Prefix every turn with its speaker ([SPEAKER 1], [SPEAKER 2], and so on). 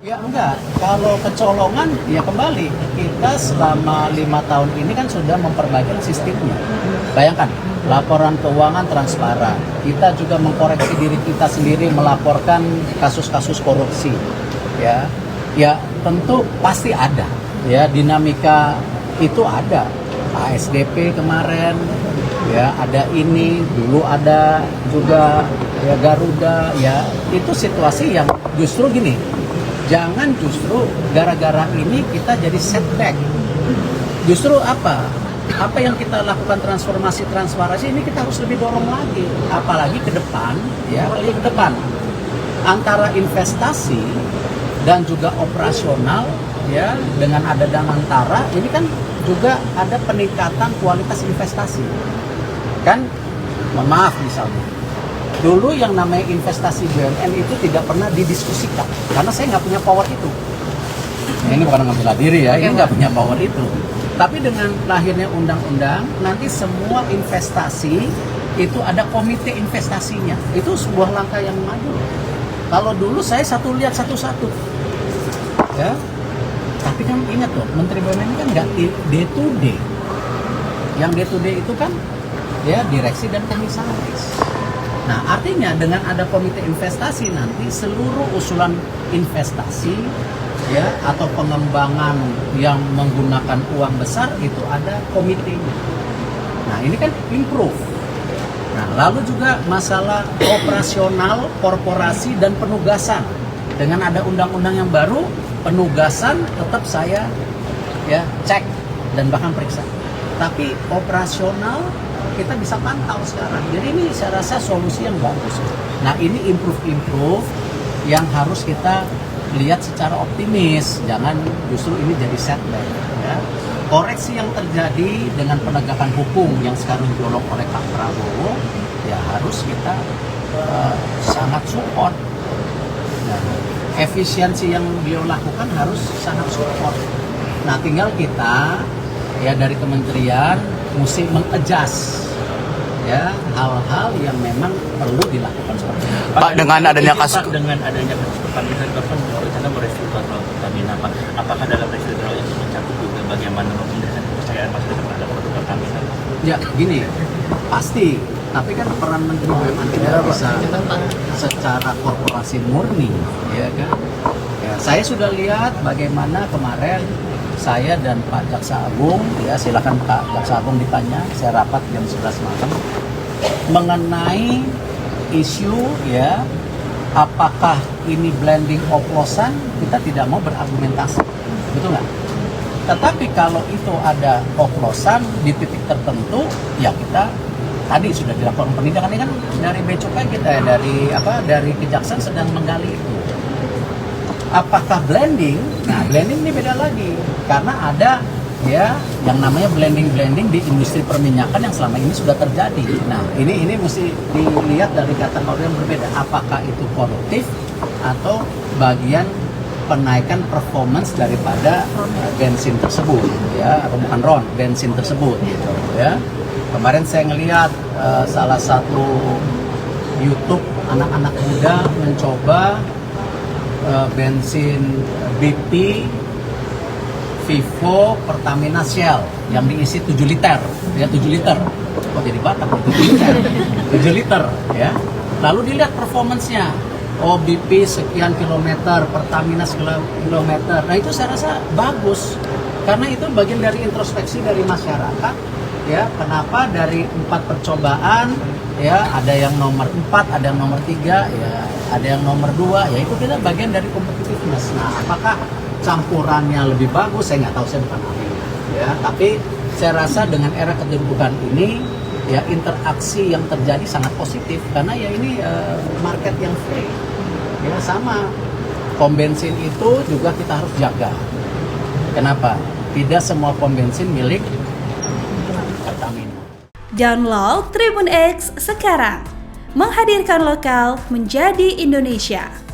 [SPEAKER 1] Ya enggak, kalau kecolongan ya kembali kita selama 5 tahun ini kan sudah memperbaiki sistemnya. Bayangkan, laporan keuangan transparan. Kita juga mengkoreksi diri kita sendiri melaporkan kasus-kasus korupsi. Ya tentu pasti ada. Ya dinamika itu ada. ASDP kemarin, ya ada ini, dulu ada juga ya Garuda, ya itu situasi yang justru gini. Jangan justru gara-gara ini kita jadi setback. Justru apa? Apa yang kita lakukan transformasi ini kita harus lebih dorong lagi. Apalagi ke depan, ya, apalagi ke depan. Antara investasi dan juga operasional, ya, dengan ada Danantara, ini kan juga ada peningkatan kualitas investasi. Kan, mohon maaf misalnya. Dulu yang namanya investasi BUMN itu tidak pernah didiskusikan karena saya nggak punya power itu. Ini bukan ngambil diri ya, ini nggak punya power itu. Tapi dengan lahirnya undang-undang, nanti semua investasi itu ada komite investasinya. Itu sebuah langkah yang maju. Kalau dulu saya lihat satu-satu, ya. Tapi kan ingat loh, Menteri BUMN ini kan nggak day to day. Yang day to day itu kan ya direksi dan komisaris. Nah, artinya dengan ada komite investasi nanti seluruh usulan investasi ya atau pengembangan yang menggunakan uang besar itu ada komitenya. Nah, ini kan improve. Nah, lalu juga masalah operasional korporasi dan penugasan. Dengan ada undang-undang yang baru, penugasan tetap saya ya cek dan bahkan periksa. Tapi operasional kita bisa pantau sekarang. Jadi ini saya rasa solusi yang bagus. Nah, ini improve yang harus kita lihat secara optimis. Jangan justru ini jadi setback. Ya. Koreksi yang terjadi dengan penegakan hukum yang sekarang didorong oleh Pak Prabowo, ya harus kita sangat support. Nah, efisiensi yang beliau lakukan harus sangat support. Nah, tinggal kita ya dari kementerian mesti mengadjust ya hal-hal yang memang perlu dilakukan seperti itu.
[SPEAKER 2] Pak, dengan adanya kasus
[SPEAKER 3] Pertamina kan berencana merestrukturasi Pertamina, Pak. Apakah dalam restrukturasi itu mencakup juga bagaimana memindahkan kepercayaan masyarakat terhadap produk Pertamina?
[SPEAKER 1] Ya, gini, pasti. Tapi kan peran Menteri BUMN tidak bisa secara korporasi murni, ya kan? Ya, saya sudah lihat bagaimana kemarin saya dan Pak Jaksa Agung, ya silakan Pak Jaksa Agung ditanya, saya rapat jam 11 malam mengenai isu ya apakah ini blending oplosan, kita tidak mau berargumentasi, betul nggak? Tetapi kalau itu ada oplosan di titik tertentu, ya kita tadi sudah dilakukan penindakan. Ini kan dari Bea Cukai kita dari Kejaksaan sedang menggali itu. Apakah blending? Nah, blending ini beda lagi karena ada ya yang namanya blending di industri perminyakan yang selama ini sudah terjadi. Nah, ini mesti dilihat dari kategori yang berbeda. Apakah itu koruptif atau bagian penaikan performance daripada bensin tersebut ya, atau bukan RON, bensin tersebut gitu ya. Kemarin saya ngelihat salah satu YouTube anak-anak muda mencoba bensin BP Vivo Pertamina Shell yang diisi 7 liter ya 7 liter kok jadi Batak 7 liter ya, lalu dilihat performance-nya, oh BP sekian kilometer, Pertamina sekian kilometer. Nah, itu saya rasa bagus karena itu bagian dari introspeksi dari masyarakat ya, kenapa dari 4 percobaan ya ada yang nomor 4, ada yang nomor 3, ya ada yang nomor 2, ya itu kita bagian dari competitiveness. Nah, apakah campurannya lebih bagus, saya nggak tahu, saya bukan ahli ya, tapi saya rasa dengan era keterbukaan ini ya interaksi yang terjadi sangat positif karena ya ini market yang free ya. Sama pom bensin itu juga kita harus jaga. Kenapa? Tidak semua pom bensin milik Pertamina.
[SPEAKER 4] Download Tribun X sekarang, menghadirkan lokal menjadi Indonesia.